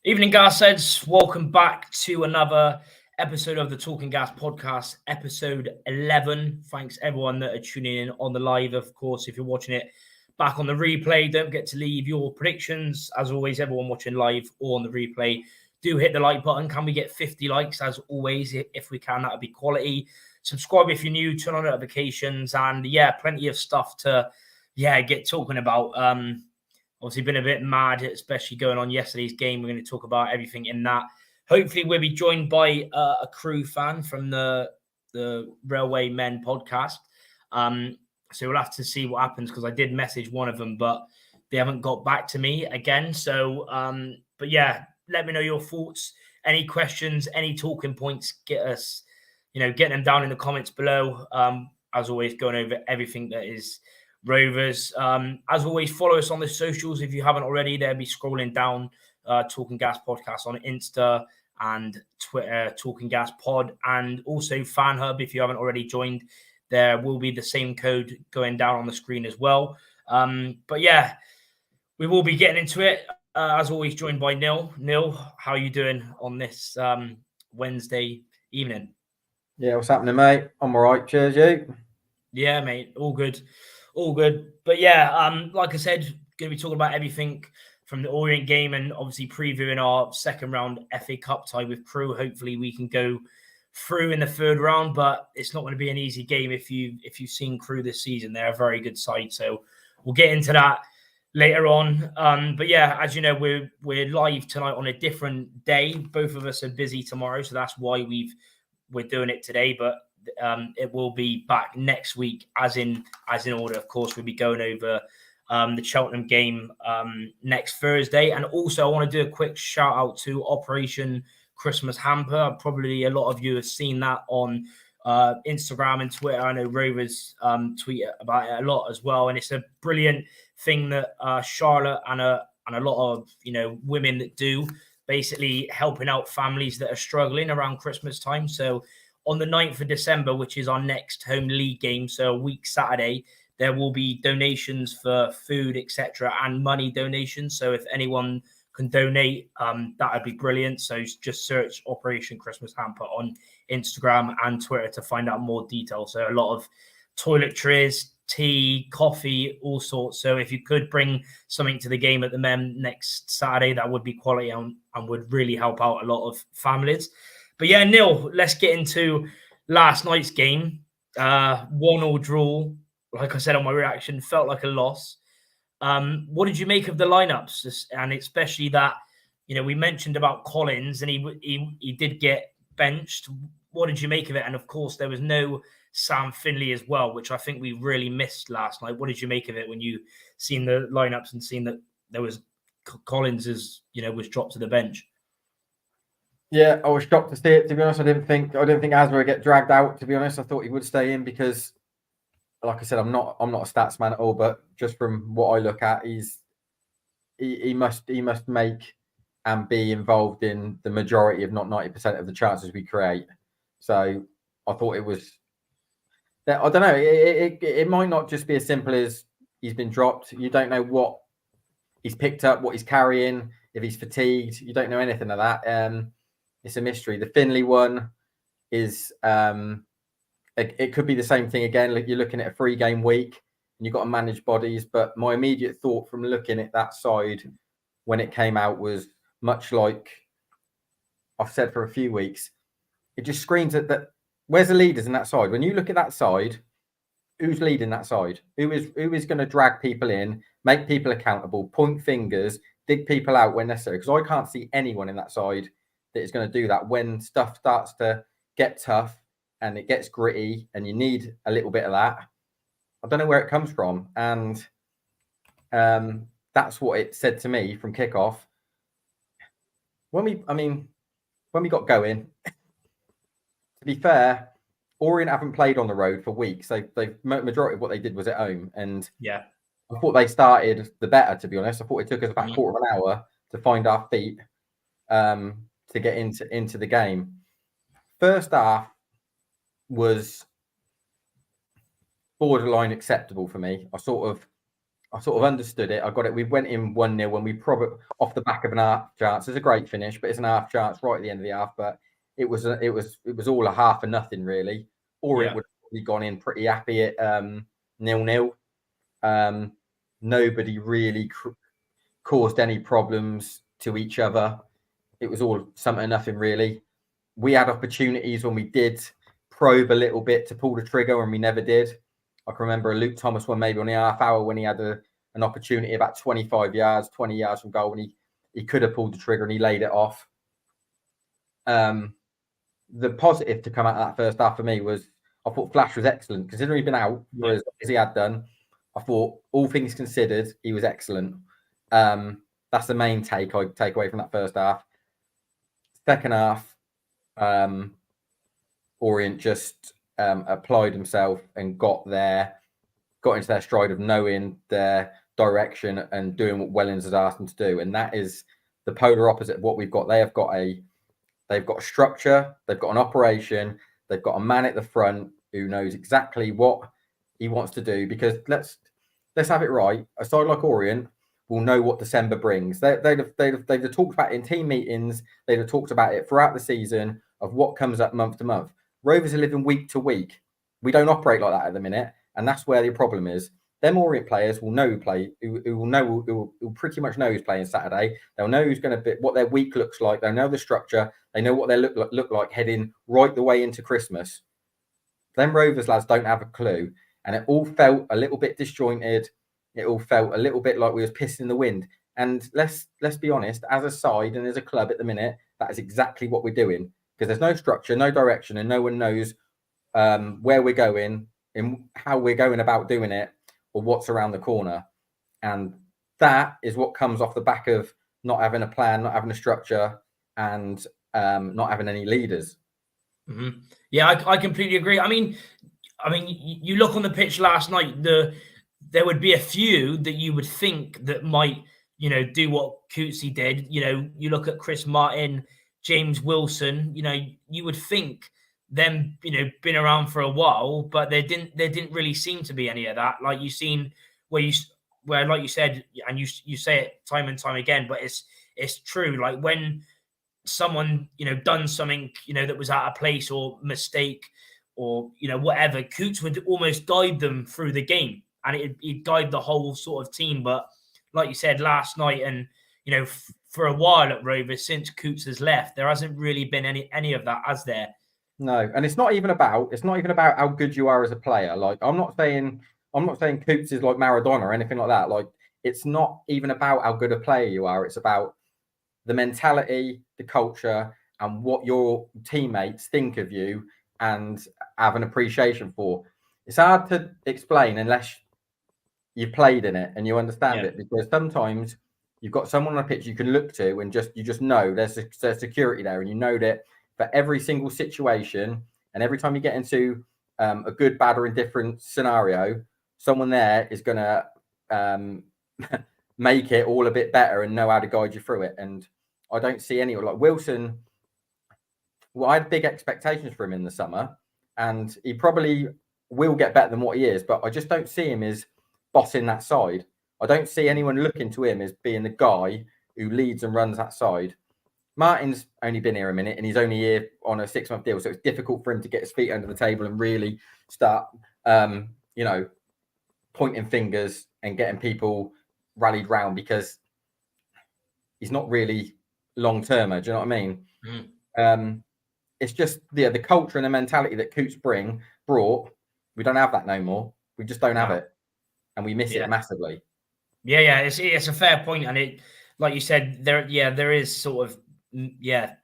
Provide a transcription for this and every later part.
Evening, Gas Heads. Welcome back to another episode of the Talking Gas podcast, episode 11. Thanks everyone that are tuning in on the live. Of course, if you're watching it back on the replay, don't forget to leave your predictions. As always, everyone watching live or on the replay, do hit the like button. Can we get 50 likes? As always, if we can, that would be quality. Subscribe if you're new, turn on notifications, and plenty of stuff to get talking about. Obviously been a bit mad, especially going on yesterday's game. We're going to talk about everything in that. Hopefully we'll be joined by a Crewe fan from the Railway Men podcast. So we'll have to see what happens, because I did message one of them, but they haven't got back to me again. So, let me know your thoughts, any questions, any talking points. Get them down in the comments below. As always, going over everything that is Rovers. As always, follow us on the socials if you haven't already. They'll be scrolling down. Talking Gas Podcast on Insta and Twitter, Talking Gas Pod, and also Fan Hub. If you haven't already joined, there will be the same code going down on the screen as well. We will be getting into it. As always, joined by Neil. Neil, how are you doing on this Wednesday evening? Yeah, what's happening, mate? I'm all right. Cheers, you. Yeah, mate. All good. But like I said, going to be talking about everything from the Orient game, and obviously previewing our second round FA Cup tie with Crewe. Hopefully we can go through in the third round, but it's not going to be an easy game. If you've seen Crewe this season, they're a very good side. So we'll get into that later on. As you know, we're live tonight on a different day. Both of us are busy tomorrow, so that's why we're doing it today. But it will be back next week, as in order. Of course, we'll be going over the Cheltenham game next Thursday. And also, I want to do a quick shout out to Operation Christmas Hamper. Probably a lot of you have seen that on Instagram and Twitter. I know Rovers tweet about it a lot as well, and it's a brilliant thing that Charlotte and a lot of women that do, basically helping out families that are struggling around Christmas time. So on the 9th of December, which is our next home league game, so a week Saturday, there will be donations for food, etc., and money donations. So if anyone can donate, that would be brilliant. So just search Operation Christmas Hamper on Instagram and Twitter to find out more details. So a lot of toiletries, tea, coffee, all sorts. So if you could bring something to the game at the Men next Saturday, that would be quality and would really help out a lot of families. But yeah, Neil, let's get into last night's game. 1-1 draw. Like I said on my reaction, felt like a loss. What did you make of the lineups? And especially that, we mentioned about Collins, and he did get benched. What did you make of it? And of course, there was no Sam Finley as well, which I think we really missed last night. What did you make of it when you seen the lineups and seen that there was Collins was dropped to the bench? Yeah, I was shocked to see it. To be honest, I didn't think Asma would get dragged out. To be honest, I thought he would stay in because, like I said, I'm not a stats man at all. But just from what I look at, he must make and be involved in the majority, if not 90% of the chances we create. So I thought it was. I don't know. It might not just be as simple as he's been dropped. You don't know what he's picked up, what he's carrying, if he's fatigued. You don't know anything of that. It's a mystery. The Finley one is it could be the same thing again. Like, you're looking at a 3-game week and you've got to manage bodies. But my immediate thought from looking at that side when it came out was much like I've said for a few weeks. It just screams at that. Where's the leaders in that side? When you look at that side, who's leading that side? Who is going to drag people in, make people accountable, point fingers, dig people out when necessary? Because I can't see anyone in that side that is going to do that when stuff starts to get tough and it gets gritty and you need a little bit of that. I don't know where it comes from. And that's what it said to me from kickoff. When we got going, to be fair, Orient haven't played on the road for weeks. The majority of what they did was at home. And yeah, I thought they started the better, to be honest. I thought it took us about a quarter of an hour to find our feet to get into the game. First half was borderline acceptable for me. I I sort of understood it. I got it. We went in 1-0 when we probably off the back of an half chance. It's a great finish, but it's an half chance right at the end of the half. But it was all a half and nothing really. Or it would have probably gone in pretty happy at 0-0. Nobody really caused any problems to each other. It was all something nothing really. We had opportunities when we did probe a little bit to pull the trigger, and we never did. I can remember a Luke Thomas one maybe on the half hour when he had an opportunity about 25 yards, 20 yards from goal, and he could have pulled the trigger and he laid it off. The positive to come out of that first half for me was I thought Flash was excellent. Considering he'd been out for as he had done, I thought all things considered, he was excellent. That's the main take I take away from that first half. Second half, Orient just applied himself and got into their stride of knowing their direction and doing what Wellens has asked them to do. And that is the polar opposite of what we've got. They've got a structure, they've got an operation, they've got a man at the front who knows exactly what he wants to do. Because let's have it right. A side like Orient will know what December brings. They'd have talked about it in team meetings. They'd have talked about it throughout the season of what comes up month to month. Rovers are living week to week. We don't operate like that at the minute, and that's where the problem is. Them Orient players will know who will pretty much know who's playing Saturday. They'll know who's going to be, what their week looks like. They'll know the structure. They know what they look like heading right the way into Christmas. Them Rovers lads don't have a clue, and it all felt a little bit disjointed. It all felt a little bit like we was pissing in the wind. And let's be honest, as a side and as a club at the minute, that is exactly what we're doing. Because there's no structure, no direction, and no one knows where we're going and how we're going about doing it or what's around the corner. And that is what comes off the back of not having a plan, not having a structure, and not having any leaders. Mm-hmm. Yeah, I completely agree. I mean, you look on the pitch last night, there would be a few that you would think that might, do what Coetzee did. You look at Chris Martin, James Wilson, you would think them, been around for a while, but there didn't really seem to be any of that. Like you've seen where like you said, and you say it time and time again, but it's true. Like when someone, done something, that was out of place or mistake or, whatever, Coetzee would almost guide them through the game, and it'd guide the whole sort of team. But like you said last night, and, for a while at Rovers, since Coetzee has left, there hasn't really been any of that, has there? No, and it's not even about how good you are as a player. Like I'm not saying Coetzee is like Maradona or anything like that. Like it's not even about how good a player you are. It's about the mentality, the culture, and what your teammates think of you and have an appreciation for. It's hard to explain unless you've played in it and you understand it, because sometimes you've got someone on a pitch you can look to and you just know there's security there, and you know that for every single situation and every time you get into a good, bad, or indifferent scenario, someone there is going to make it all a bit better and know how to guide you through it. And I don't see anyone like Wilson. Well, I had big expectations for him in the summer, and he probably will get better than what he is, but I just don't see him as bossing that side. I don't see anyone looking to him as being the guy who leads and runs that side. Martin's only been here a minute, and he's only here on a 6-month deal, so it's difficult for him to get his feet under the table and really start, pointing fingers and getting people rallied round, because he's not really long-termer. Do you know what I mean? It's just the culture and the mentality that Coetzee brought. We don't have that no more. We just don't have it, and we miss it massively. Yeah, it's a fair point, and it, like you said, there is sort of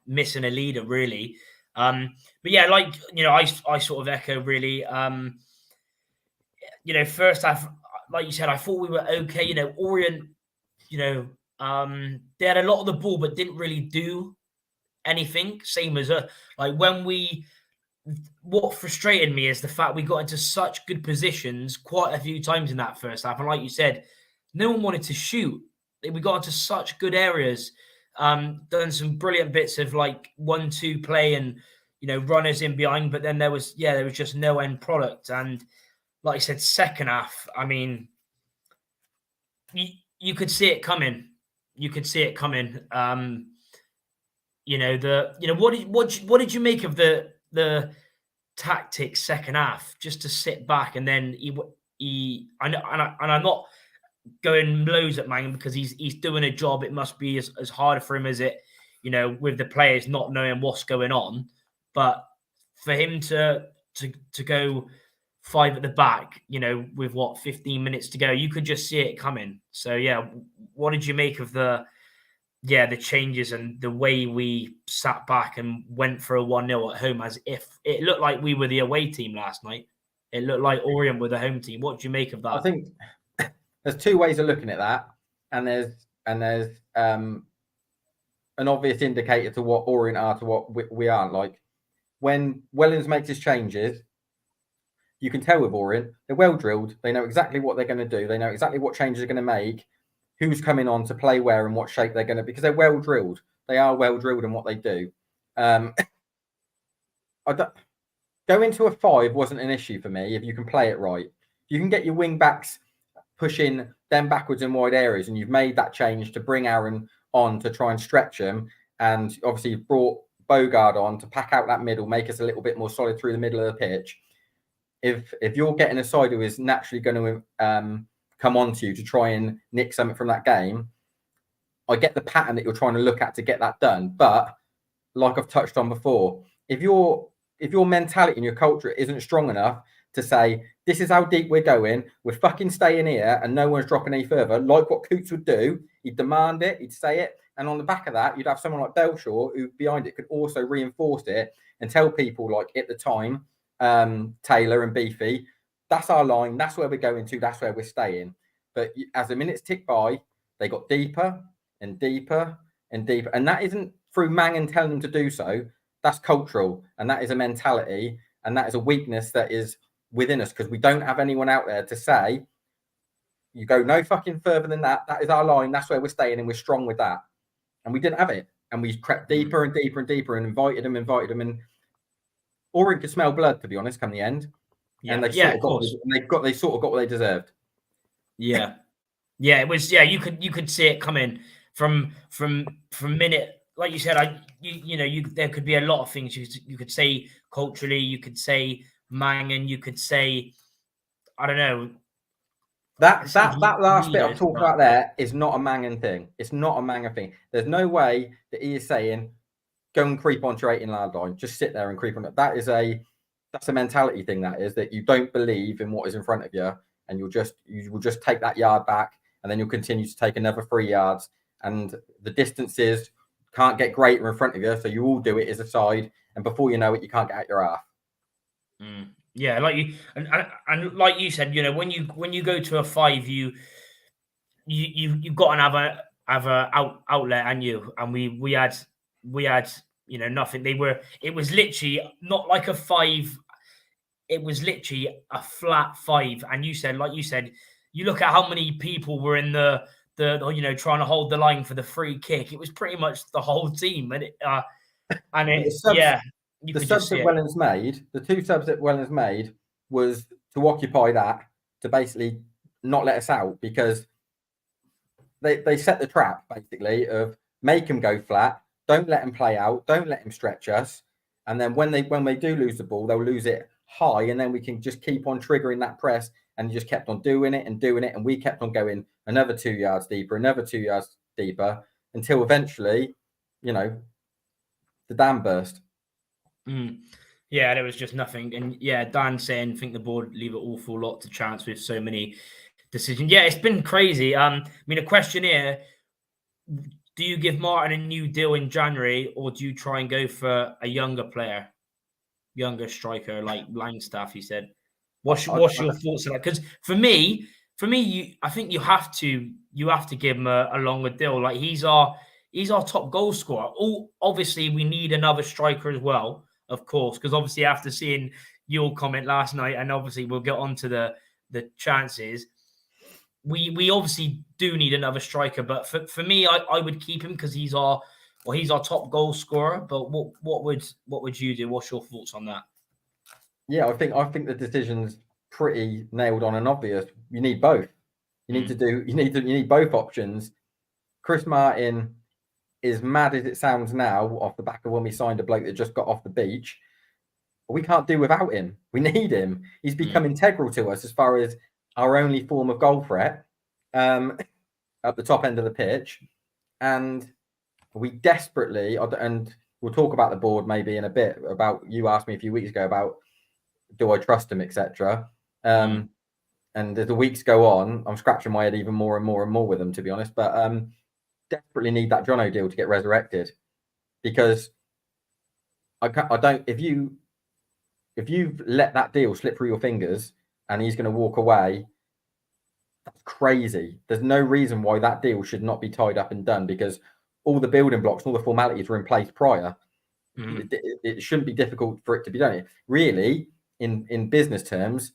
missing a leader really. But like I sort of echo really. First half, like you said, I thought we were okay. Orient, they had a lot of the ball but didn't really do anything. Same as what frustrated me is the fact we got into such good positions quite a few times in that first half, and like you said, no one wanted to shoot. We got into such good areas, done some brilliant bits of like 1-2 play and runners in behind, but then there was just no end product. And like I said, second half, I mean, you could see it coming. You could see it coming. What did you make of the tactics second half? Just to sit back and then I'm not going lows at Mangan because he's doing a job. It must be as hard for him as it, with the players not knowing what's going on. But for him to go 5 at the back, with 15 minutes to go, you could just see it coming. So yeah, what did you make of the changes and the way we sat back and went for a 1-0 at home, as if it looked like we were the away team last night? It looked like Orient were the home team. What do you make of that? I think there's two ways of looking at that, and there's an obvious indicator to what Orient are to what we aren't. Like when Wellens makes his changes, you can tell with Orient, they're well drilled. They know exactly what they're going to do. They know exactly what changes they're going to make, who's coming on to play where and what shape they're going to, because they're well drilled. They are well drilled in what they do. Going to a 5 wasn't an issue for me if you can play it right. You can get your wing backs pushing them backwards in wide areas, and you've made that change to bring Aaron on to try and stretch him, and obviously you've brought Bogard on to pack out that middle, make us a little bit more solid through the middle of the pitch. If you're getting a side who is naturally going to come onto you to try and nick something from that game, I get the pattern that you're trying to look at to get that done. But like I've touched on before, if your mentality and your culture isn't strong enough to say, this is how deep we're going, we're fucking staying here and no one's dropping any further, like what Coots would do, he'd demand it, he'd say it. And on the back of that, you'd have someone like Belshaw who behind it could also reinforce it and tell people, like at the time, Taylor and Beefy, that's our line, that's where we're going to, that's where we're staying. But as the minutes tick by, they got deeper and deeper and deeper. And that isn't through Mangan telling them to do so. That's cultural, and that is a mentality, and that is a weakness that is within us, because we don't have anyone out there to say, you go no fucking further than that. That is our line. That's where we're staying, and we're strong with that. And we didn't have it. And we crept deeper and deeper and deeper and invited them. And Orient could smell blood, to be honest, come the end. Yeah, and they sort of got what they deserved. Yeah. Yeah, it was, you could see it coming from minute. Like you said, there could be a lot of things you could say culturally. You could say Mangan. You could say, I don't know. That last bit I'm talking about there is not a Mangan thing. It's not a Mangan thing. There's no way that he is saying, go and creep onto your 18-yard line. Just sit there and creep on it. That's a mentality thing. That is that you don't believe in what is in front of you, and you will just take that yard back, and then you'll continue to take another 3 yards, and the distances can't get greater in front of you, so you all do it as a side, and before you know it, you can't get out your half. Yeah, like you and like you said, when you go to a 5, you've got to have a outlet, and we had nothing. It was literally not like a 5. It was literally a flat 5. And you said, you look at how many people were in the trying to hold the line for the free kick. It was pretty much the whole team, and the subs that Wellens made, the 2 subs that Wellens made, was to occupy that, to basically not let us out, because they set the trap basically of make them go flat, don't let them play out, don't let them stretch us, and then when they do lose the ball, they'll lose it high, and then we can just keep on triggering that press. And he just kept on doing it, and we kept on going another 2 yards deeper, another 2 yards deeper, until eventually, the dam burst. Yeah, there was just nothing. And yeah, Dan saying, think the board leave an awful lot to chance with so many decisions. Yeah, it's been crazy. A question here: do you give Martin a new deal in January, or do you try and go for a younger striker like Langstaff? He said. What's your thoughts on that? Because for me, I think you have to give him a longer deal. Like he's our top goal scorer. Obviously, we need another striker as well, of course. Because obviously, after seeing your comment last night, and obviously we'll get on to the chances, we obviously do need another striker. But for me, I would keep him because he's our top goal scorer. But what would you do? What's your thoughts on that? Yeah, I think the decision's pretty nailed on and obvious. You need both. You need both options. Chris Martin, as mad as it sounds now, off the back of when we signed a bloke that just got off the beach, we can't do without him. We need him. He's become integral to us as far as our only form of goal threat at the top end of the pitch. And we desperately, and we'll talk about the board maybe in a bit, about, you asked me a few weeks ago about, do I trust him, etc. And as the weeks go on, I'm scratching my head even more and more and more with them, to be honest. But desperately need that Jono deal to get resurrected, because I don't. If you've let that deal slip through your fingers and he's going to walk away, that's crazy. There's no reason why that deal should not be tied up and done, because all the building blocks, all the formalities were in place prior. It shouldn't be difficult for it to be done. Really, in business terms,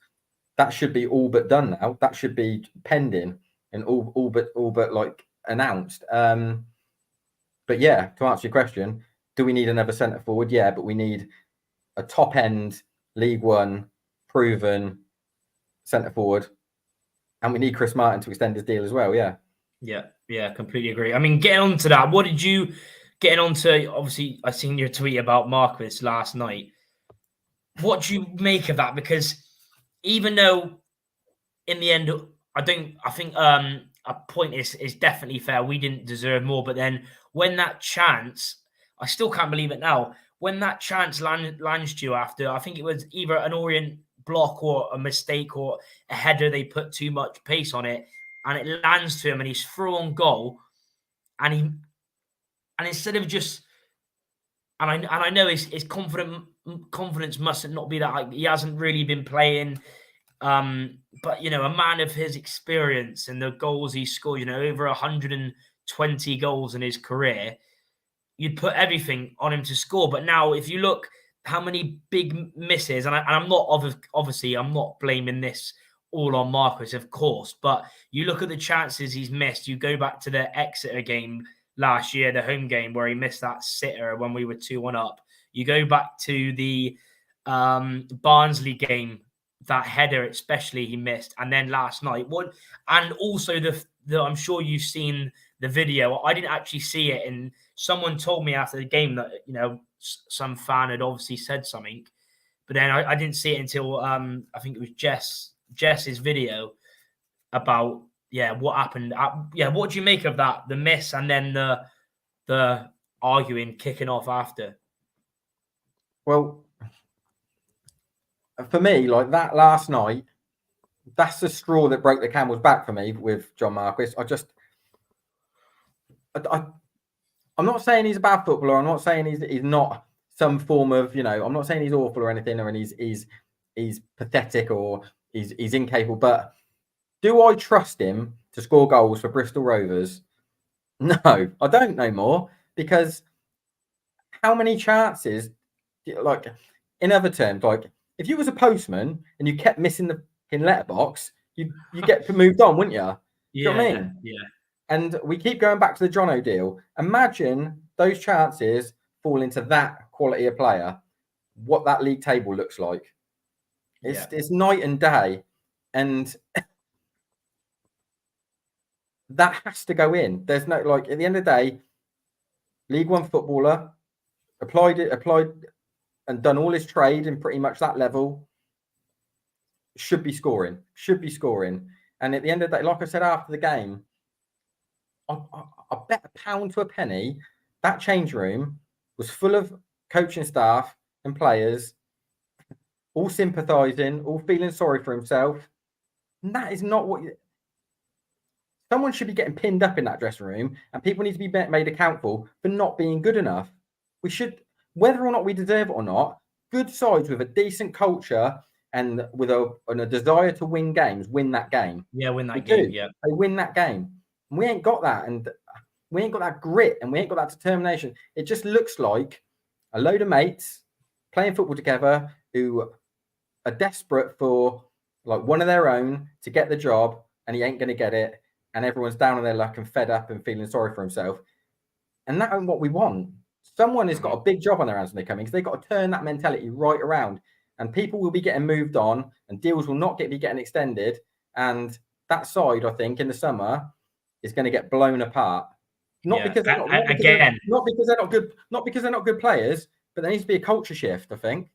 that should be all but done now. That should be pending and all but like announced. But yeah, to answer your question, do we need another centre forward? Yeah, but we need a top end League One proven centre forward, and we need Chris Martin to extend his deal as well. Yeah, completely agree. I mean, getting on to that, what did you getting on to? Obviously, I seen your tweet about Marquis last night. What do you make of that? Because even though in the end, I think a point is definitely fair. We didn't deserve more, but then when that chance, I still can't believe it now. When that chance lands to you after, I think it was either an Orient block or a mistake or a header, they put too much pace on it, and it lands to him, and he's through on goal, and instead of just, and I know his confidence must not be that, like, he hasn't really been playing. But, you know, a man of his experience and the goals he scored, you know, over 120 goals in his career, you'd put everything on him to score. But now, if you look how many big misses, and I'm not, obviously, I'm not blaming this all on Marquis, of course, but you look at the chances he's missed. You go back to the Exeter game last year, the home game, where he missed that sitter when we were 2-1 up. You go back to the Barnsley game, that header especially he missed, and then last night and also the I'm sure you've seen the video. I didn't actually see it, and someone told me after the game that, you know, some fan had obviously said something, but then I didn't see it until I think it was Jess's video about what happened. What do you make of that, the miss and then the arguing kicking off after? Well, for me, like that last night, that's the straw that broke the camel's back for me with John Marquis. I'm not saying he's a bad footballer. I'm not saying he's not some form of, you know, I'm not saying he's awful or anything, or he's pathetic or he's incapable. But do I trust him to score goals for Bristol Rovers? No, I don't no more, because how many chances, like, in other terms, like, if you was a postman and you kept missing the letterbox, you get moved on, wouldn't you? You know what I mean? Yeah. And we keep going back to the Jono deal. Imagine those chances fall into that quality of player, what that league table looks like. It's night and day. And that has to go in. There's no, like, at the end of the day, League One footballer, applied and done all his trade in pretty much that level, should be scoring. And at the end of the day, like I said after the game, I bet a pound to a penny that change room was full of coaching staff and players, all sympathising, all feeling sorry for himself. And that is not what someone should be getting pinned up in that dressing room, and people need to be made accountable for not being good enough. We should, whether or not we deserve it or not, good sides with a decent culture and with a desire to win games, win that game. Yeah, win that game. Yeah, they win that game. And we ain't got that, and we ain't got that grit, and we ain't got that determination. It just looks like a load of mates playing football together who are desperate for, like, one of their own to get the job, and he ain't going to get it, and everyone's down on their luck and fed up and feeling sorry for himself. And that ain't what we want. Someone has got a big job on their hands when they come in, because they've got to turn that mentality right around, and people will be getting moved on, and deals will not be getting extended, and that side, I think, in the summer is going to get blown apart. Not because they're not good players, but there needs to be a culture shift, I think.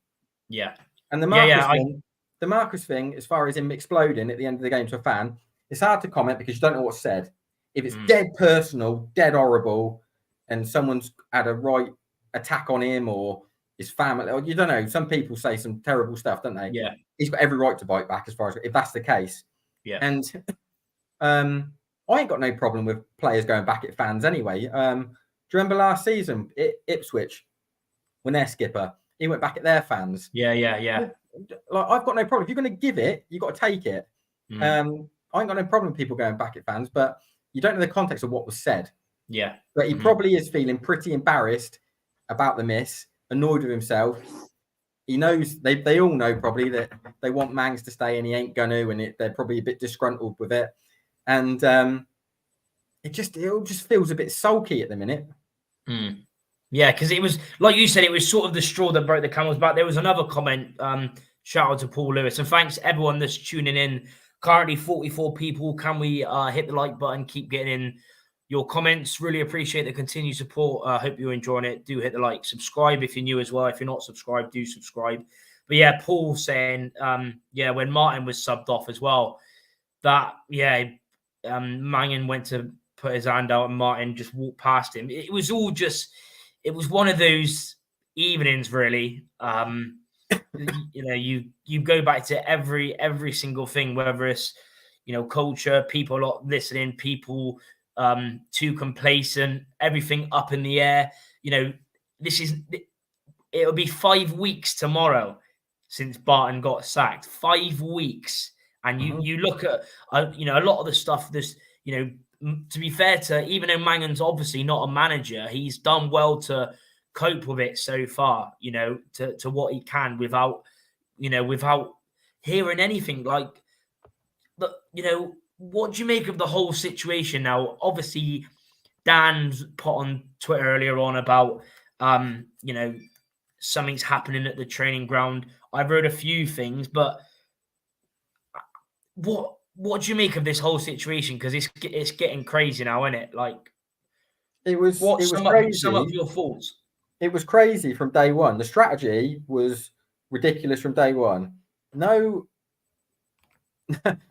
Yeah. And the Marquis thing, as far as him exploding at the end of the game to a fan, it's hard to comment because you don't know what's said. If it's dead personal, dead horrible, and someone's had a right attack on him or his family, or you don't know, some people say some terrible stuff, don't they? Yeah. He's got every right to bite back, as far as if that's the case. Yeah. And I ain't got no problem with players going back at fans anyway. Do you remember last season, Ipswich, when their skipper, he went back at their fans? Yeah. Like, I've got no problem. If you're going to give it, you've got to take it. I ain't got no problem with people going back at fans, but you don't know the context of what was said. Yeah. But he probably is feeling pretty embarrassed about the miss, annoyed with himself. He knows, they all know probably that they want Mangs to stay and he ain't going to, and they're probably a bit disgruntled with it. And it all just feels a bit sulky at the minute. Yeah, because it was, like you said, it was sort of the straw that broke the camel's back. There was another comment, shout out to Paul Lewis, and thanks everyone that's tuning in. Currently 44 people. Can we hit the like button, keep getting in your comments? Really appreciate the continued support. Hope you're enjoying it. Do hit the like, subscribe if you're new as well. If you're not subscribed, do subscribe. But yeah, Paul saying, when Martin was subbed off as well, that, Mangan went to put his hand out and Martin just walked past him. It was all just, it was one of those evenings, really. You go back to every single thing, whether it's, culture, people not listening, people too complacent, everything up in the air. It'll be 5 weeks tomorrow since Barton got sacked. 5 weeks. And you look at, a lot of the stuff, to be fair to, even though Mangan's obviously not a manager, he's done well to cope with it so far, to what he can without hearing anything like, what do you make of the whole situation now? Obviously, Dan's put on Twitter earlier on about, something's happening at the training ground. I've heard a few things, but what do you make of this whole situation? Because it's getting crazy now, isn't it? Like, it was crazy. Some of your thoughts. It was crazy from day one. The strategy was ridiculous from day one. No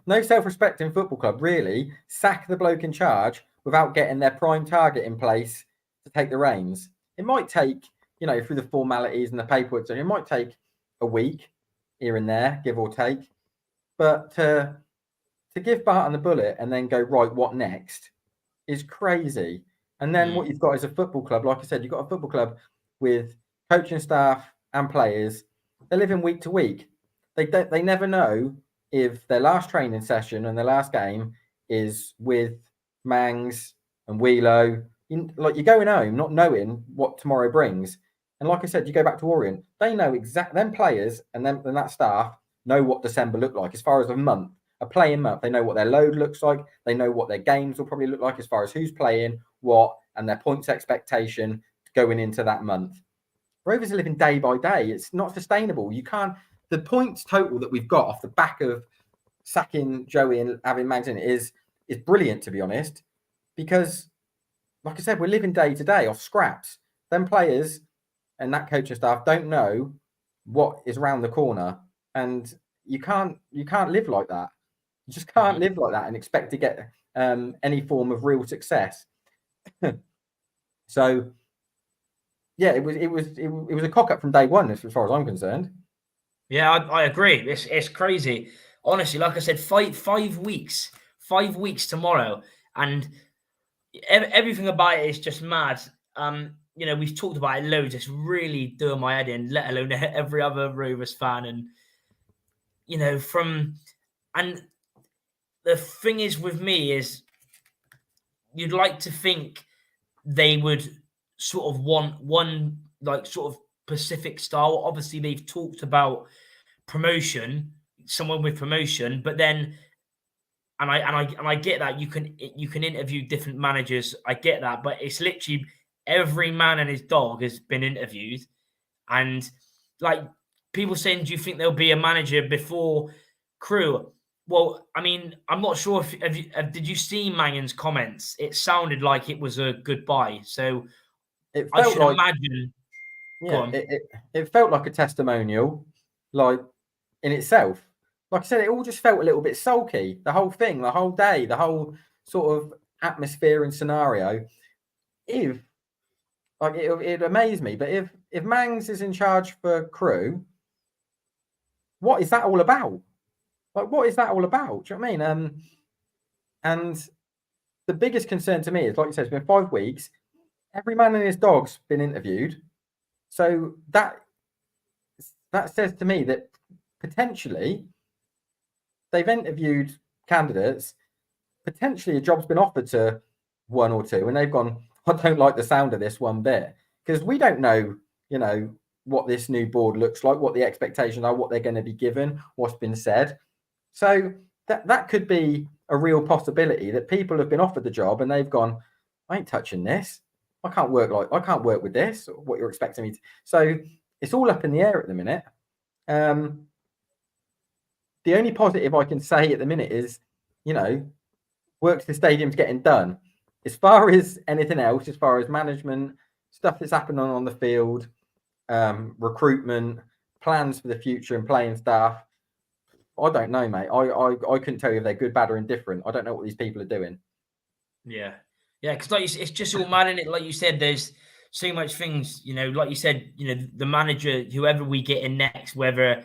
self-respecting football club really sack the bloke in charge without getting their prime target in place to take the reins. It might take, through the formalities and the paperwork, it might take a week here and there, give or take. But to give Barton the bullet and then go, right, what next, is crazy. And then what you've got is a football club. Like I said, you've got a football club with coaching staff and players. They're living week to week. They never know if their last training session and their last game is with Mangs and Wheelo. You're going home not knowing what tomorrow brings. And like I said, you go back to Orient. They know them players and that staff know what December looked like as far as a playing month. They know what their load looks like. They know what their games will probably look like as far as who's playing, what, and their points expectation going into that month. Rovers are living day by day. It's not sustainable. You can't. The points total that we've got off the back of sacking Joey and having Mags in is brilliant, to be honest, because, like I said, we're living day to day off scraps. Them players and that coaching staff don't know what is around the corner, and you can't live like that. You just can't live like that and expect to get any form of real success. So, yeah, it was a cock up from day one, as far as I'm concerned. Yeah, I agree. It's crazy. Honestly, like I said, 5 weeks. 5 weeks tomorrow, and everything about it is just mad. We've talked about it loads. It's really doing my head in, let alone every other Rovers fan. And and the thing is with me is, you'd like to think they would sort of want one sort of Pacific style. Obviously, they've talked about promotion, someone with promotion, but then, and I get that you can interview different managers. I get that, but it's literally every man and his dog has been interviewed, and like people saying, do you think there'll be a manager before Crewe? Well, I mean, I'm not sure if did you see Mangan's comments? It sounded like it was a goodbye. So It I felt should like, imagine. Go yeah, on. it felt like a testimonial, like in itself. Like I said, it all just felt a little bit sulky. The whole thing, the whole day, the whole sort of atmosphere and scenario. If like it amazed me, but if Mangs is in charge for Crewe, what is that all about? Like, what is that all about? Do you know what I mean? And the biggest concern to me is, like you said, it's been 5 weeks. Every man and his dog's been interviewed. So that says to me that potentially they've interviewed candidates. Potentially a job's been offered to one or two, and they've gone, I don't like the sound of this one bit. Because we don't know, you know, what this new board looks like, what the expectations are, what they're going to be given, what's been said. So that could be a real possibility that people have been offered the job and they've gone, I ain't touching this. I can't work with this, what you're expecting me to. So it's all up in the air at the minute. The only positive I can say at the minute is, you know, work to the stadium's getting done. As far as anything else, as far as management, stuff that's happening on the field, recruitment, plans for the future and playing staff, I don't know, mate. I couldn't tell you if they're good, bad, or indifferent. I don't know what these people are doing. Yeah, because like it's just all mad in it. Like you said, there's so much things. You know, like you said, you know, the manager, whoever we get in next, whether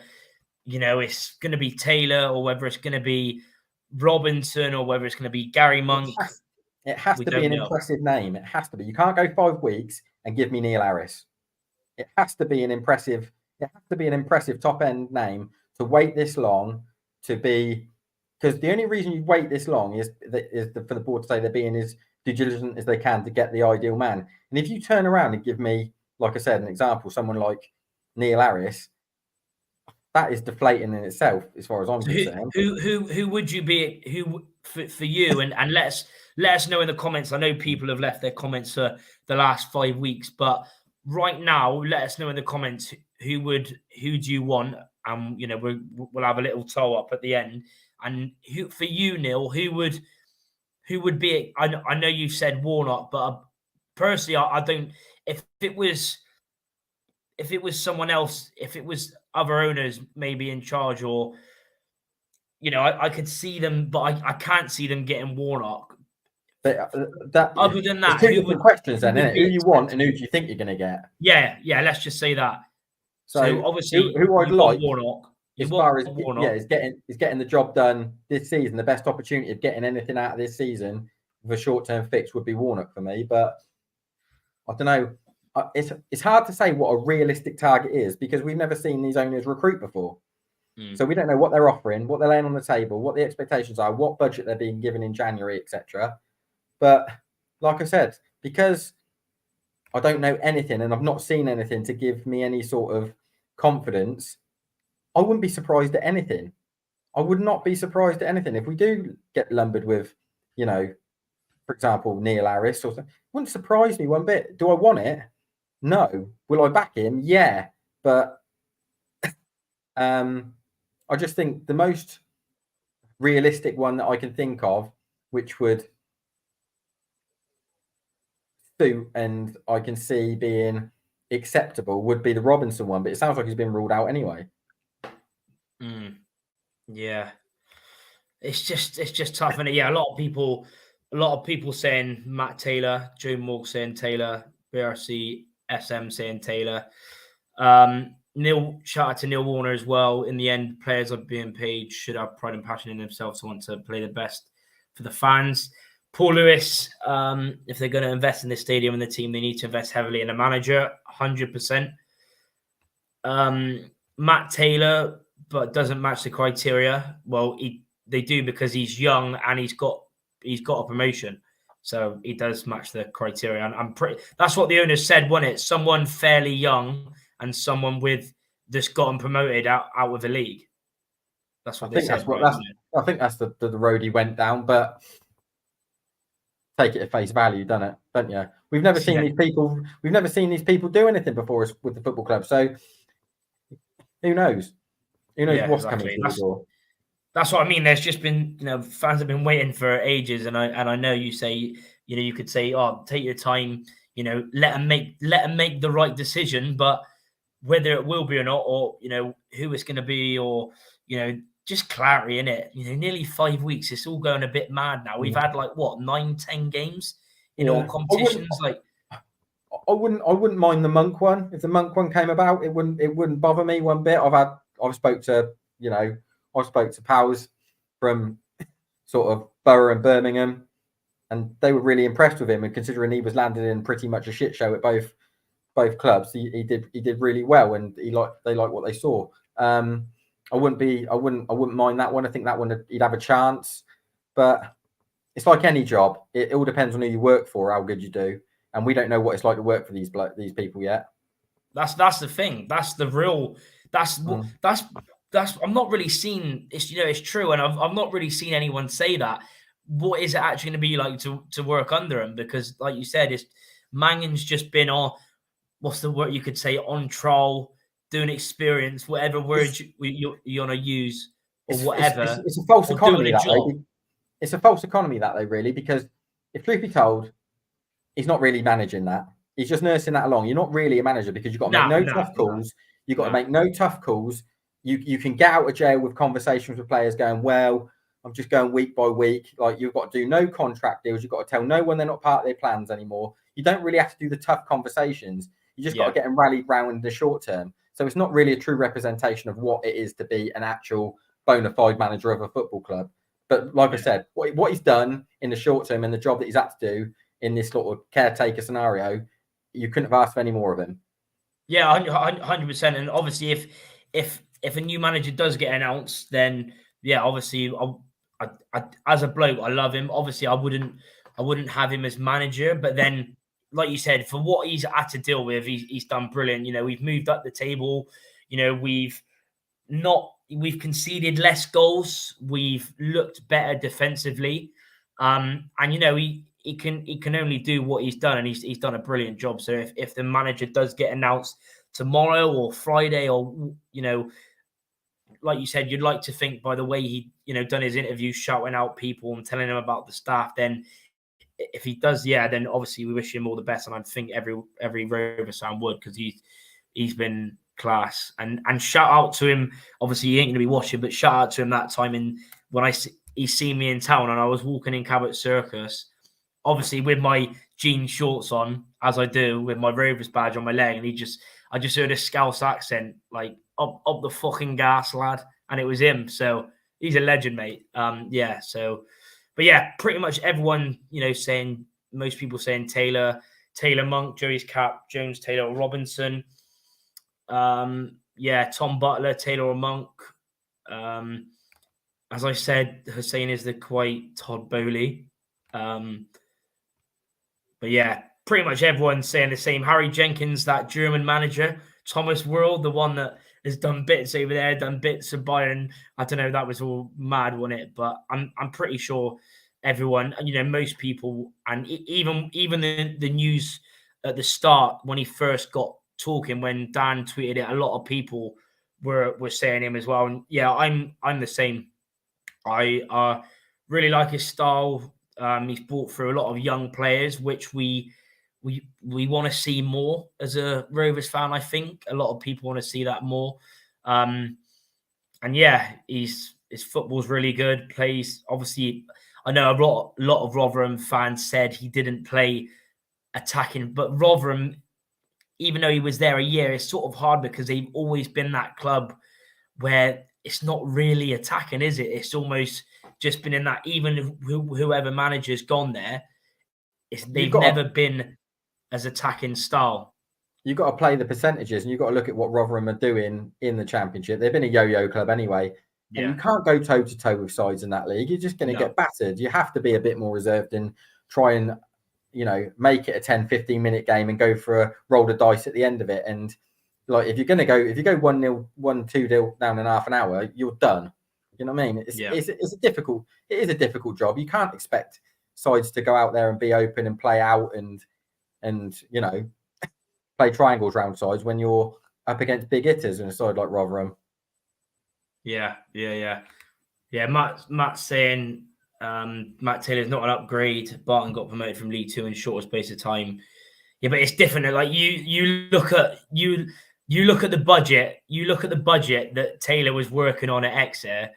you know it's going to be Taylor or whether it's going to be Robinson or whether it's going to be Gary Monk. It has to be an impressive name. It has to be. You can't go 5 weeks and give me Neil Harris. It has to be an impressive. It has to be an impressive top end name to wait this long to be. Because the only reason you wait this long is for the board to say they're being as due diligent as they can to get the ideal man. And if you turn around and give me, like I said, an example, someone like Neil Harris, that is deflating in itself, as far as I'm concerned. Who would you be? Who for you? And let us know in the comments. I know people have left their comments for the last 5 weeks, but right now, let us know in the comments who do you want? You know, we'll have a little toe up at the end. And who for you, Neil? Who would be? I know you said Warnock, but personally, I don't. If it was someone else, if it was other owners maybe in charge, or you know, I could see them, but I can't see them getting Warnock. But other than that, two different questions then, isn't it? Who you want and who do you think you're going to get? Yeah. Let's just say that. So obviously, who I'd like Warnock. As far as is getting the job done this season. The best opportunity of getting anything out of this season with a short-term fix would be Warnock for me. But I don't know. It's hard to say what a realistic target is because we've never seen these owners recruit before. So we don't know what they're offering, what they're laying on the table, what the expectations are, what budget they're being given in January, etc. But like I said, because I don't know anything and I've not seen anything to give me any sort of confidence, I wouldn't be surprised at anything. I would not be surprised at anything. If we do get lumbered with, you know, for example, Neil Harris or something, wouldn't surprise me one bit. Do I want it? No. Will I back him? Yeah. But I just think the most realistic one that I can think of, which would suit and I can see being acceptable, would be the Robinson one. But it sounds like he's been ruled out anyway. Yeah, it's just tough, and yeah, a lot of people saying Matt Taylor, Joe Morg saying Taylor, BRC SM saying Taylor. Shout out to Neil Warner as well. In the end, players are being paid should have pride and passion in themselves to want to play the best for the fans. Paul Lewis, if they're going to invest in this stadium and the team, they need to invest heavily in a manager, 100%. Matt Taylor, but doesn't match the criteria. Well, they do because he's young and he's got a promotion, so he does match the criteria. And I'm pretty. That's what the owners said, wasn't it? Someone fairly young and someone with just gotten promoted out of the league. That's what they said. I think that's the road he went down, but take it at face value, don't you? We've never seen these people. We've never seen these people do anything before us with the football club. So who knows? Who knows what's coming through the door? That's what I mean. There's just been, fans have been waiting for ages, and I know you say, you could say, oh, take your time, let them make the right decision, but whether it will be or not, or who it's going to be, or just clarity in it. Nearly 5 weeks. It's all going a bit mad now. We've had like what 9-10 games in all competitions. I wouldn't mind the Monk one. If the Monk one came about, it wouldn't bother me one bit. I've spoke to pals from sort of Borough and Birmingham, and they were really impressed with him. And considering he was landed in pretty much a shit show at both clubs, he did really well, and they like what they saw. I wouldn't mind that one. I think that one he'd have a chance, but it's like any job. It all depends on who you work for, how good you do, and we don't know what it's like to work for these people yet. That's the thing. That's the real. That's I'm not really seeing. It's true, and I've not really seen anyone say that. What is it actually going to be like to work under him? Because, like you said, Mangan's just been on. What's the word you could say? On trial, doing experience, whatever word you want to use, or whatever. It's a false economy that way. It's a false economy that way, really, because if truth be told, he's not really managing that. He's just nursing that along. You're not really a manager because you've got to make no tough calls. You've got to make no tough calls. You can get out of jail with conversations with players going, well, I'm just going week by week. Like, you've got to do no contract deals. You've got to tell no one they're not part of their plans anymore. You don't really have to do the tough conversations. You just got to get them rallied round in the short term. So it's not really a true representation of what it is to be an actual bona fide manager of a football club. But like I said, what he's done in the short term and the job that he's had to do in this sort of caretaker scenario, you couldn't have asked for any more of him. Yeah, 100%. And obviously, if a new manager does get announced, then obviously, I as a bloke, I love him. Obviously, I wouldn't have him as manager, but then, like you said, for what he's had to deal with, he's done brilliant. We've moved up the table. We've conceded less goals. We've looked better defensively, and he can only do what he's done, and he's done a brilliant job. So if the manager does get announced tomorrow or Friday, or like you said, you'd like to think by the way he done his interview, shouting out people and telling them about the staff, then if he does, then obviously we wish him all the best, and I think every Rovers fan would, because he's been class. And shout out to him. Obviously, he ain't going to be watching, but shout out to him that time when he seen me in town and I was walking in Cabot Circus, obviously with my jean shorts on, as I do, with my Rovers badge on my leg, and I just heard a Scouse accent, like, up the fucking gas, lad, and it was him. So he's a legend, mate. But yeah, pretty much everyone, saying, most people saying Taylor Monk, Joey's Cap, Jones, Taylor, Robinson. Tom Butler, Taylor or Monk. As I said, Hussein is the quite Todd Bowley. But yeah, pretty much everyone's saying the same. Harry Jenkins, that German manager. Thomas World, the one that has done bits over there, done bits of Bayern. I don't know, that was all mad, wasn't it? But I'm pretty sure everyone, most people, and even the news at the start when he first got talking, when Dan tweeted it, a lot of people were saying him as well. And yeah, I'm the same. I really like his style. He's brought through a lot of young players, which we want to see more as a Rovers fan. I think a lot of people want to see that more. And yeah, his football's really good. Plays, obviously, I know a lot of Rotherham fans said he didn't play attacking, but Rotherham, even though he was there a year, it's sort of hard because they've always been that club where it's not really attacking, is it? It's almost just been in that, even whoever manager's gone there, they've never been as attacking style. You've got to play the percentages, and you've got to look at what Rotherham are doing in the Championship. They've been a yo-yo club anyway. And you can't go toe-to-toe with sides in that league. You're just going to get battered. You have to be a bit more reserved and try and, make it a 10, 15-minute game and go for a roll of dice at the end of it. And like, if you go 1-0, 1-2 down in half an hour, you're done. You know what I mean? It is a difficult job. You can't expect sides to go out there and be open and play out and play triangles round sides when you're up against big hitters in a side like Rotherham. Yeah. Yeah, Matt's saying Matt Taylor's not an upgrade. Barton got promoted from League Two in shorter space of time. Yeah, but it's different. Like you look at the budget. You look at the budget that Taylor was working on at Exeter.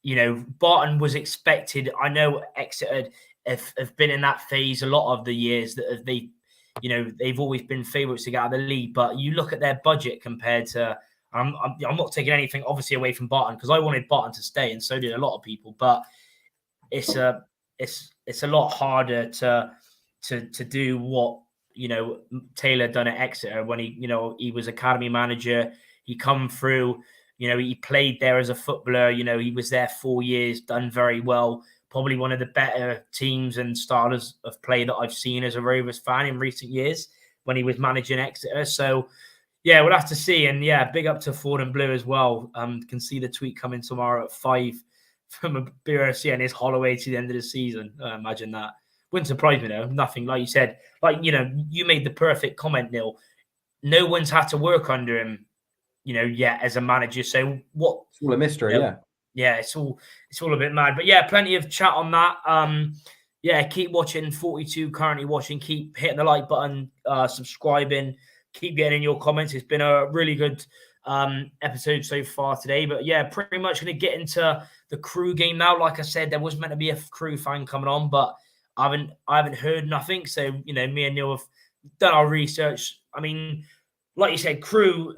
You know, Barton was expected. I know Exeter have been in that phase a lot of the years that they've always been favourites to get out of the league. But you look at their budget compared to. I'm not taking anything obviously away from Barton because I wanted Barton to stay, and so did a lot of people. But it's a lot harder to do what Taylor done at Exeter when he was academy manager. He come through. He played there as a footballer. He was there 4 years, done very well. Probably one of the better teams and styles of play that I've seen as a Rovers fan in recent years when he was managing Exeter. So. Yeah, we'll have to see. And yeah, big up to Ford and Blue as well. Can see the tweet coming tomorrow at 5 from a BRC and his Holloway to the end of the season. Imagine that. Wouldn't surprise me though. Nothing, like you said. You made the perfect comment, Neil. No one's had to work under him, yet as a manager. So what? It's all a mystery, yeah. Yeah, it's all a bit mad. But yeah, plenty of chat on that. Yeah, keep watching. 42 currently watching. Keep hitting the like button, subscribing. Keep getting in your comments. It's been a really good episode so far today. But yeah, pretty much going to get into the Crewe game now. Like I said, there was meant to be a Crewe fan coming on, but I haven't heard nothing. So, me and Neil have done our research. I mean, like you said, Crewe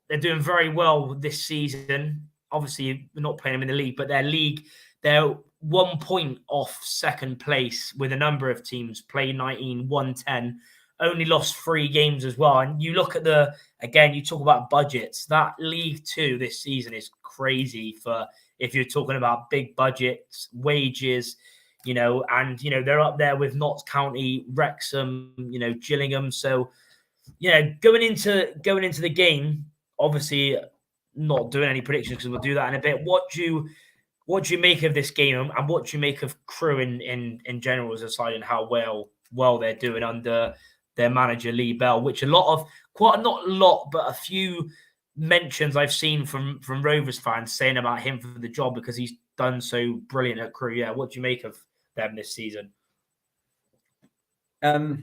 they're doing very well this season. Obviously, we're not playing them in the league, but they're 1 point off second place with a number of teams, play 19, 110. Only lost 3 games as well. And you look at you talk about budgets. That League Two this season is crazy for if you're talking about big budgets, wages, and they're up there with Notts County, Wrexham, Gillingham. So going into the game, obviously not doing any predictions because we'll do that in a bit. What do you make of this game, and what do you make of Crewe in general as a side, and how well they're doing under their manager Lee Bell, which not a lot, but a few mentions I've seen from Rovers fans saying about him for the job because he's done so brilliant at Crewe. Yeah, what do you make of them this season? To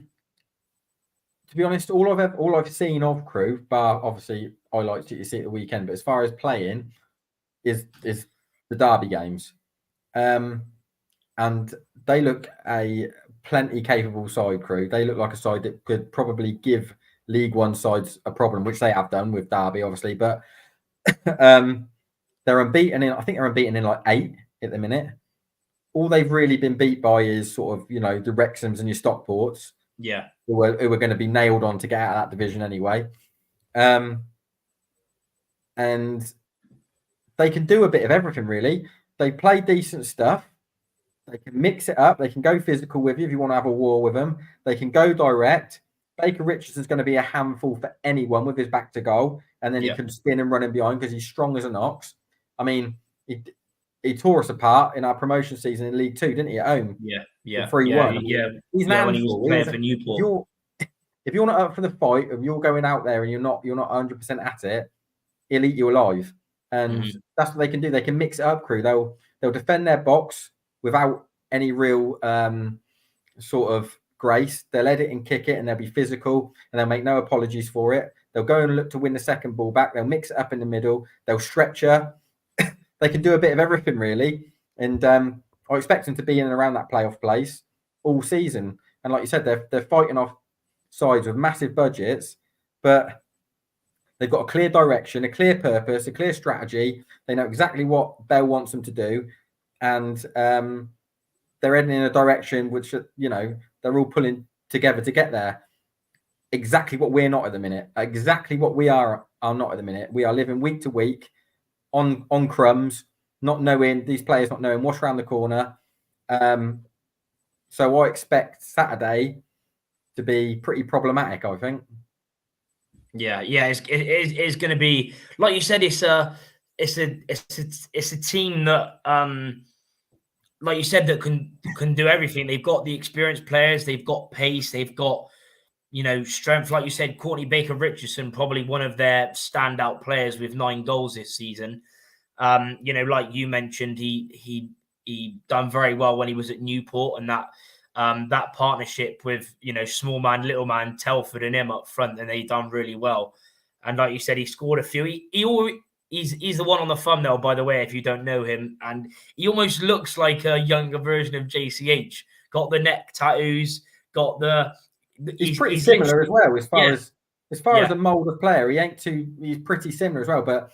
be honest, all I've seen of Crewe, but obviously I liked it. You see at the weekend, but as far as playing, is the derby games, and they look a plenty capable side. Crewe. They look like a side that could probably give League One sides a problem, which they have done with Derby, obviously. But they're unbeaten in. I think they're unbeaten in like 8 at the minute. All they've really been beat by is sort of the Wrexhams and your Stockports. Yeah, who were going to be nailed on to get out of that division anyway. And they can do a bit of everything really. They play decent stuff. They can mix it up. They can go physical with you if you want to have a war with them. They can go direct. Baker Richardson's going to be a handful for anyone with his back to goal. And then he can spin and run in behind because he's strong as an ox. I mean, he tore us apart in our promotion season in League Two, didn't he, at home? Yeah. 3-1. Yeah. He's when he was playing for Newport. If you're not up for the fight, if you're going out there and you're not 100% at it, he'll eat you alive. And that's what they can do. They can mix it up, Crewe. They'll defend their box without any real sort of grace. They'll edit and kick it, and they'll be physical, and they'll make no apologies for it. They'll go and look to win the second ball back. They'll mix it up in the middle. They'll stretch her. They can do a bit of everything, really. And I expect them to be in and around that playoff place all season. And like you said, they're fighting off sides with massive budgets, but they've got a clear direction, a clear purpose, a clear strategy. They know exactly what Bell wants them to do. And they're heading in a direction which, they're all pulling together to get there. Exactly what we're not at the minute. Exactly what we are not at the minute. We are living week to week on crumbs, not knowing these players, not knowing what's around the corner. So I expect Saturday to be pretty problematic, I think. Yeah, it's going to be, like you said, it's a team that, like you said, that can do everything. They've got the experienced players, they've got pace, they've got strength. Like you said, Courtney Baker Richardson, probably one of their standout players with 9 goals this season. You know, like you mentioned, he done very well when he was at Newport, and that partnership with, you know, small man, little man, Telford and him up front, and they done really well. And like you said, he scored a few. He's the one on the thumbnail, by the way, if you don't know him, and he almost looks like a younger version of JCH. Got the neck tattoos, got the. He's pretty similar as well, as far as a mold of player. He's pretty similar as well. But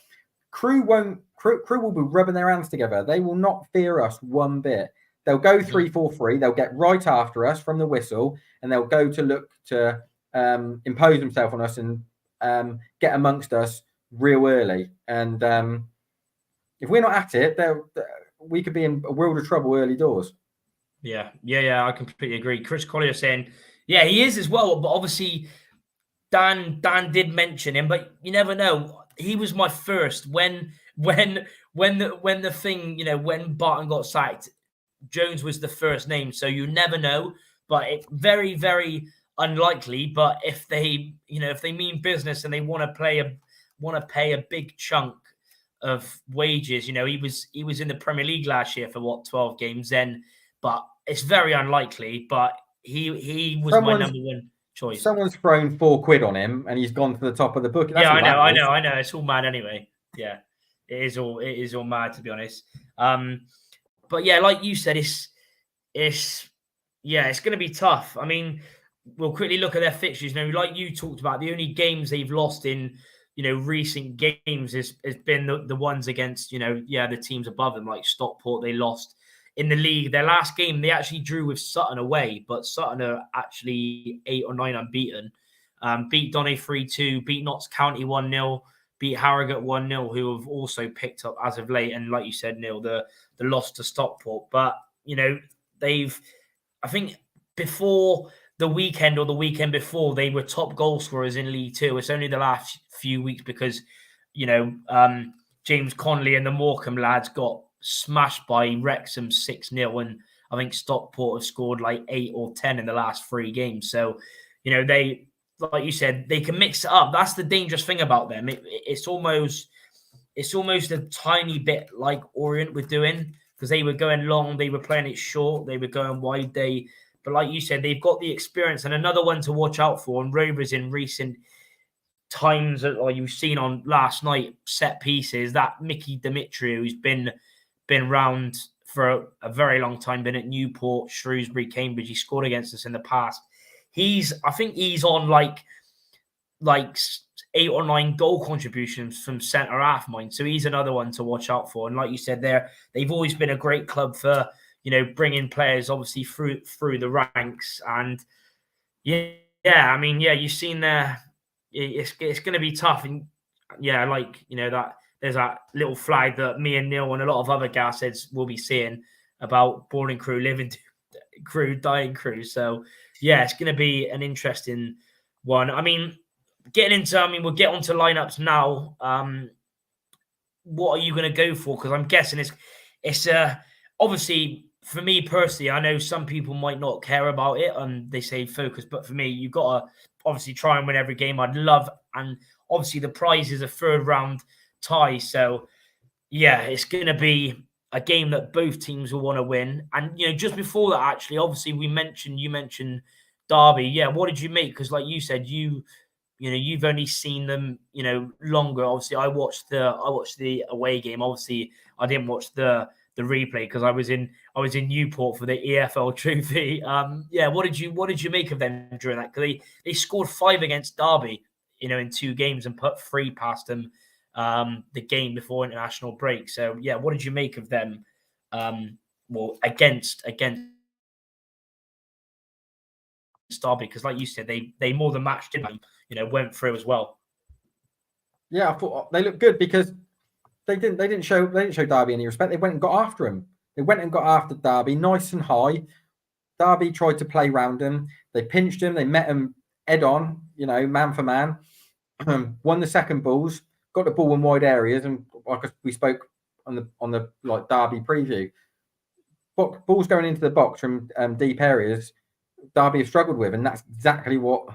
Crewe will be rubbing their hands together. They will not fear us one bit. They'll go 3-4-3. They'll get right after us from the whistle, and they'll go to look to impose themselves on us and get amongst us real early. And if we're not at it, we could be in a world of trouble early doors. Yeah, I completely agree. Chris Collier saying, yeah, he is as well. But obviously, Dan did mention him, but you never know. He was my first when the thing, you know, when Barton got sacked, Jones was the first name. So you never know. But it's very, very unlikely. But if they mean business and they want to pay a big chunk of wages, you know, he was in the Premier League last year for 12 games then, but it's very unlikely. But he was my number one choice. Someone's thrown £4 on him and he's gone to the top of the book. Yeah, I know. It's all mad anyway. Yeah, it is all mad, to be honest. But yeah, like you said, it's going to be tough. I mean, we'll quickly look at their fixtures. You know, like you talked about, the only games they've lost in, you know, recent games has been the ones against, you know, the teams above them, like Stockport. They lost in the league. Their last game, they actually drew with Sutton away, but Sutton are actually 8 or 9 unbeaten. Beat Donny 3-2, beat Notts County 1-0, beat Harrogate 1-0, who have also picked up as of late. And like you said, Neil, the loss to Stockport. But, you know, I think before the weekend or the weekend before, they were top goal scorers in League Two. It's only the last few weeks because, you know, James Conley and the Morecambe lads got smashed by Wrexham 6-0, and I think Stockport have scored like 8 or 10 in the last 3 games. So, you know, they, like you said, they can mix it up. That's the dangerous thing about them. It's almost a tiny bit like Orient were doing, because they were going long, they were playing it short, they were going wide. But like you said, they've got the experience. And another one to watch out for, and Rovers in recent times, or you've seen on last night, set pieces, that Mickey Dimitriou, who's been round for a very long time, been at Newport, Shrewsbury, Cambridge. He scored against us in the past. I think he's on like 8 or 9 goal contributions from centre half, mine. So he's another one to watch out for. And like you said, they've always been a great club for, you know, bringing players obviously through the ranks. And I mean, you've seen there. It's going to be tough. And yeah, like, you know, that there's that little flag that me and Neil and a lot of other gas heads will be seeing about born in Crewe, living Crewe, dying Crewe. So yeah, it's going to be an interesting one. I mean, we'll get onto lineups now. What are you going to go for? Because I'm guessing it's obviously, for me personally, I know some people might not care about it and they say focus, but for me, you've got to obviously try and win every game. I'd love, and obviously the prize is a 3rd round tie. So yeah, it's going to be a game that both teams will want to win. And, you know, just before that, actually, obviously you mentioned Derby. Yeah, what did you make? Because like you said, you've only seen them, you know, longer. Obviously, I watched the away game. Obviously, I didn't watch the replay because I was in Newport for the EFL Trophy. What did you make of them during that? Because they scored 5 against Derby, you know, in 2 games and put 3 past them the game before international break. So yeah, what did you make of them? Against Derby, because like you said, they more than matched it, you know, went through as well. Yeah, I thought they looked good because they didn't show Derby any respect. They went and got after him. They went and got after Derby nice and high. Derby tried to play round him. They pinched him. They met him head on, you know, man for man. Won the second balls, got the ball in wide areas, and like we spoke on the like Derby preview, balls going into the box from deep areas, Derby have struggled with, and that's exactly what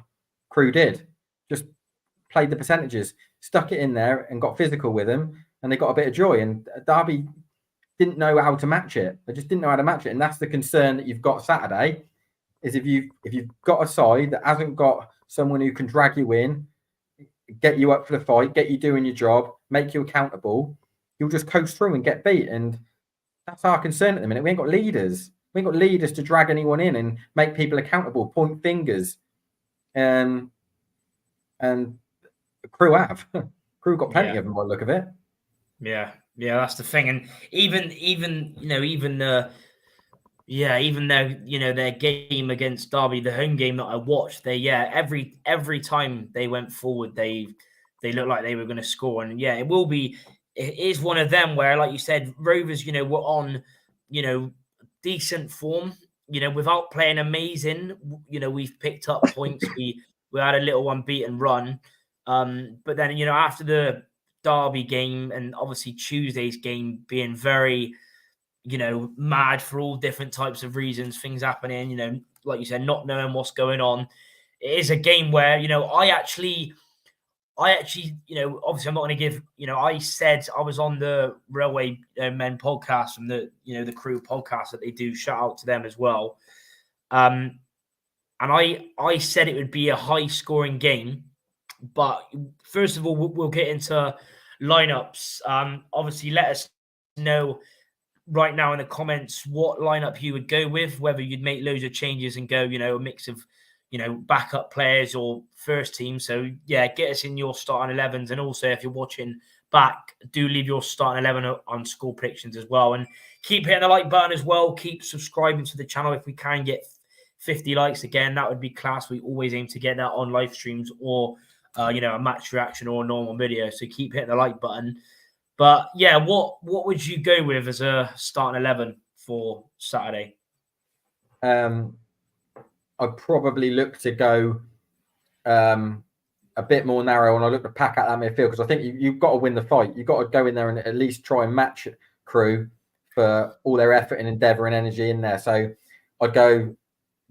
Crewe did. Just played the percentages, stuck it in there, and got physical with them. and they got a bit of joy. And Derby didn't know how to match it. They just didn't know how to match it. And that's the concern that you've got Saturday, is if you've got a side that hasn't got someone who can drag you in, get you up for the fight, get you doing your job, make you accountable, you'll just coast through and get beat. And that's our concern at the minute. We ain't got leaders. We ain't got leaders to drag anyone in and make people accountable, point fingers. And Crewe have. Crewe got plenty of them by the look of it. Yeah, that's the thing. And even their game against Derby, the home game that I watched, every time they went forward, they looked like they were going to score. And it is one of them where, like you said, Rovers, were on, decent form, without playing amazing. We've picked up points. We had a little unbeaten run. But then, after the Derby game and obviously Tuesday's game being very, mad for all different types of reasons, things happening, like you said, not knowing what's going on. It is a game where, I actually, obviously I'm not going to give, I said I was on the Railway Men podcast from the Crewe podcast that they do. Shout out to them as well. And I said it would be a high scoring game, but first of all, we'll get into lineups. Obviously let us know right now in the comments what lineup you would go with, whether you'd make loads of changes and go, a mix of, backup players or first team. So get us in your starting 11s. And also if you're watching back, do leave your starting 11 on score predictions as well. And keep hitting the like button as well. Keep subscribing to the channel. If we can get 50 likes again, that would be class. We always aim to get that on live streams or, a match reaction or a normal video. So keep hitting the like button. But what would you go with as a starting 11 for Saturday? I'd probably look to go a bit more narrow, and I look to pack out that midfield because I think you've got to win the fight. You've got to go in there and at least try and match Crewe for all their effort and endeavour and energy in there. So I'd go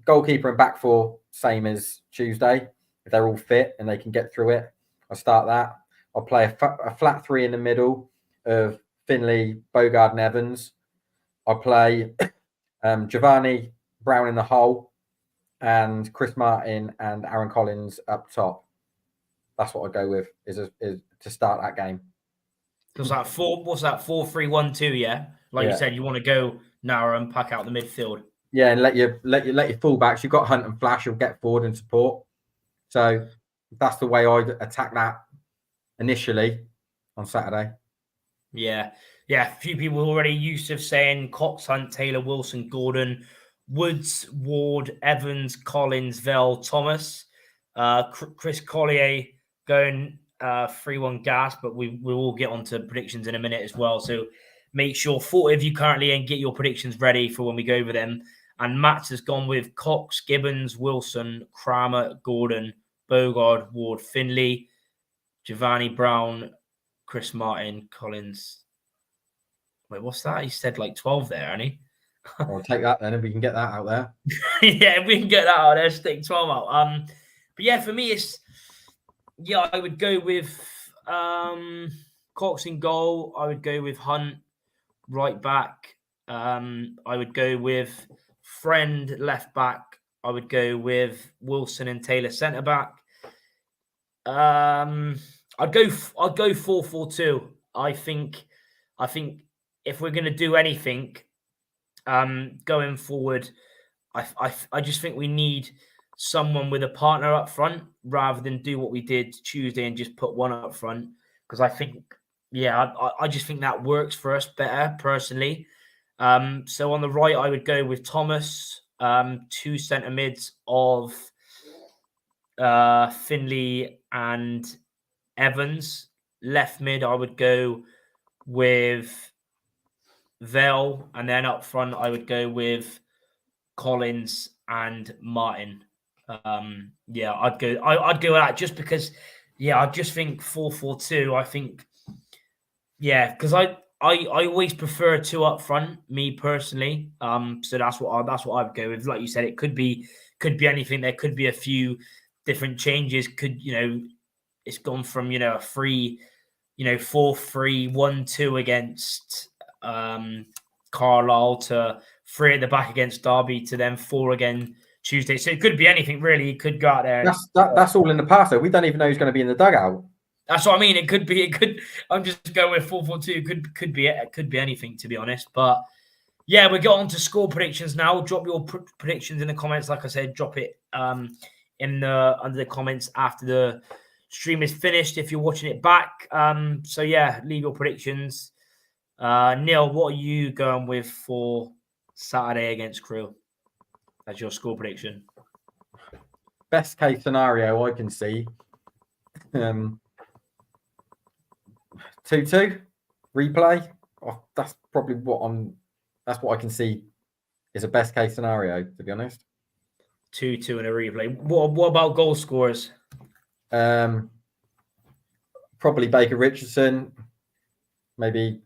goalkeeper and back four, same as Tuesday. If they're all fit and they can get through it, I'll start that. I'll play a flat three in the middle of Finley, Bogard and Evans. I'll play Giovanni, Brown in the hole, and Chris Martin and Aaron Collins up top. That's what I go with is to start that game. What's that 4-3-1-2? Yeah, you said, you want to go narrow and pack out the midfield. Yeah, and let your fullbacks. You've got Hunt and Flash. You'll get forward and support. So that's the way I'd attack that initially on Saturday. Yeah. A few people already used to saying Cox, Hunt, Taylor, Wilson, Gordon, Woods, Ward, Evans, Collins, Vell, Thomas, Chris Collier going 3-1 gas, but we will get on to predictions in a minute as well. So make sure 40 of you currently and get your predictions ready for when we go over them. And Matt has gone with Cox, Gibbons, Wilson, Kramer, Gordon, Bogard, Ward, Finley, Giovanni, Brown, Chris Martin, Collins. Wait, what's that? He said like 12 there, hasn't he? I'll take that then if we can get that out there. If we can get that out there, stick 12 out. But for me, it's I would go with Cox in goal. I would go with Hunt right back. I would go with Friend left back. I would go with Wilson and Taylor centre back. I'd go 4-4-2. I think if we're going to do anything going forward, I just think we need someone with a partner up front rather than do what we did Tuesday and just put one up front. Because I think, I just think that works for us better personally. So on the right, I would go with Thomas, two centre mids of Finley and Evans. Left mid, I would go with Vell, and then up front, I would go with Collins and Martin. I'd go with that just because, I just think 4-4-2. I think, because I always prefer two up front, me personally. So that's what I would go with. Like you said, it could be anything. There could be a few different changes. It's gone from a 4-3, 1-2 against Carlisle, to 3 at the back against Derby, to then 4 again Tuesday. So it could be anything, really. It could go out there. That's all in the past, though. We don't even know who's going to be in the dugout. That's what I mean. It could be. I'm just going with 4-4-2. Could be anything, to be honest. But yeah, we get on to score predictions now. Drop your predictions in the comments. Like I said, drop it under the comments after the stream is finished if you're watching it back. So yeah, leave your predictions. Neil, what are you going with for Saturday against Crewe as your score prediction? Best case scenario I can see. 2-2 replay. Oh, that's probably that's what I can see is a best case scenario, to be honest. 2-2 in a replay. What about goal scorers? Probably Baker Richardson, maybe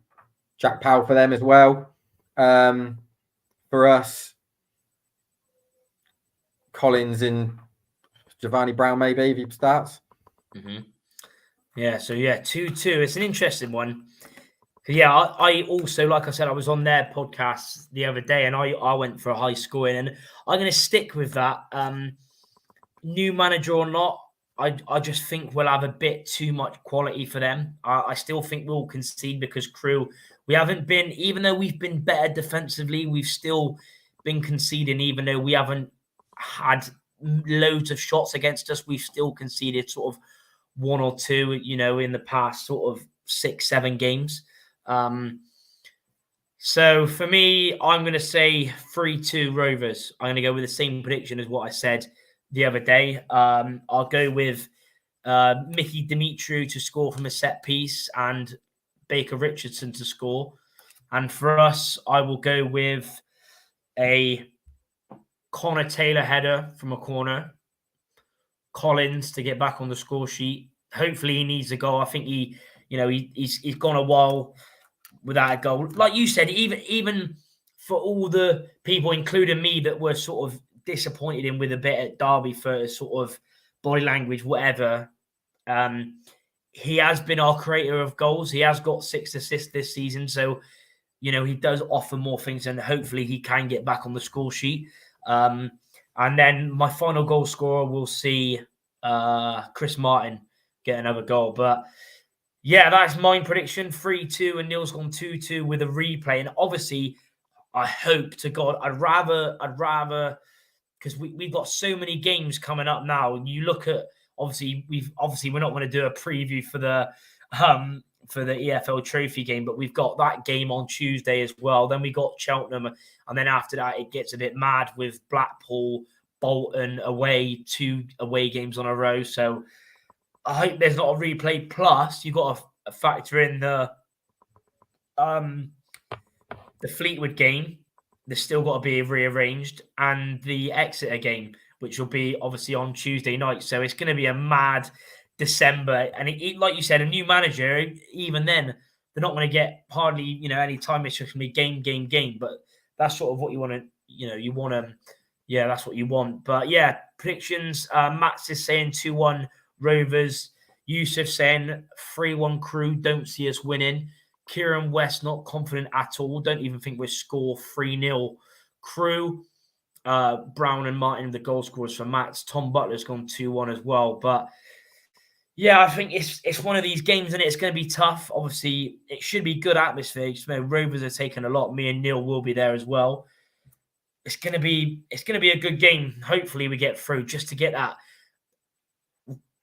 Jack Powell for them as well. For us, Collins and Giovanni Brown, maybe, if he starts. Mm-hmm. Yeah, so 2-2. It's an interesting one. Yeah, I also, like I said, I was on their podcast the other day and I went for a high scoring, and I'm going to stick with that. New manager or not, I just think we'll have a bit too much quality for them. I still think we'll concede because Crewe, we haven't been, even though we've been better defensively, we've still been conceding, even though we haven't had loads of shots against us. We've still conceded sort of 1 or 2, in the past sort of 6-7 games. So for me, I'm going to say 3-2 Rovers. I'm going to go with the same prediction as what I said the other day. I'll go with Mickey Dimitriou to score from a set piece and Baker Richardson to score. And for us, I will go with a Connor Taylor header from a corner, Collins to get back on the score sheet. Hopefully he needs a goal. I think he's gone a while without a goal. Like you said, even for all the people, including me, that were sort of disappointed him with a bit at Derby for sort of body language, whatever. He has been our creator of goals. He has got 6 assists this season. So, he does offer more things, and hopefully he can get back on the score sheet. And then my final goal scorer will see Chris Martin get another goal. But yeah, that's my prediction, 3-2, and Neil's gone 2-2 with a replay. And obviously, I hope to God, I'd rather, because we've got so many games coming up now. You look at, obviously we're not going to do a preview for the EFL Trophy game, but we've got that game on Tuesday as well. Then we got Cheltenham, and then after that it gets a bit mad with Blackpool, Bolton away, 2 away games on a row. So I hope there's not a replay. Plus, you've got to factor in the Fleetwood game. There's still got to be rearranged, and the Exeter game, which will be obviously on Tuesday night. So it's going to be a mad December. And like you said, a new manager, even then, they're not going to get hardly, any time. It's just going to be game. But that's sort of what you want to, that's what you want. But yeah, predictions. Matt's is saying 2-1 Rovers. Yusuf saying 3-1 Crewe. Don't see us winning. Kieran West not confident at all. Don't even think we'll score 3-0 Crewe. Brown and Martin, the goal scorers for Matt's. Tom Butler's gone 2-1 as well. But yeah, I think it's one of these games, and it's going to be tough. Obviously, it should be good atmosphere. Rovers are taking a lot. Me and Neil will be there as well. It's going to be a good game. Hopefully, we get through just to get that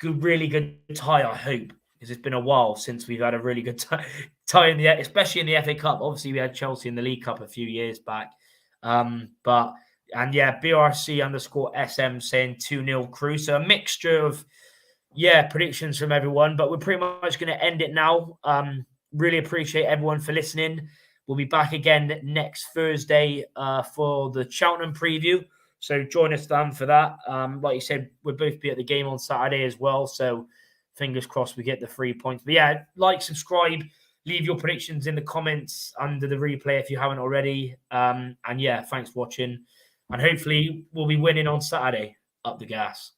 really good tie. I hope, because it's been a while since we've had a really good tie especially in the FA Cup. Obviously, we had Chelsea in the League Cup a few years back. BRC_SM saying 2-0 Crewe. So a mixture of predictions from everyone, but we're pretty much going to end it now. Really appreciate everyone for listening. We'll be back again next Thursday for the Cheltenham preview. So join us then for that. Like you said, we'll both be at the game on Saturday as well. So fingers crossed we get the 3 points. But yeah, like, subscribe, leave your predictions in the comments under the replay if you haven't already. And yeah, thanks for watching. And hopefully we'll be winning on Saturday. Up the gas.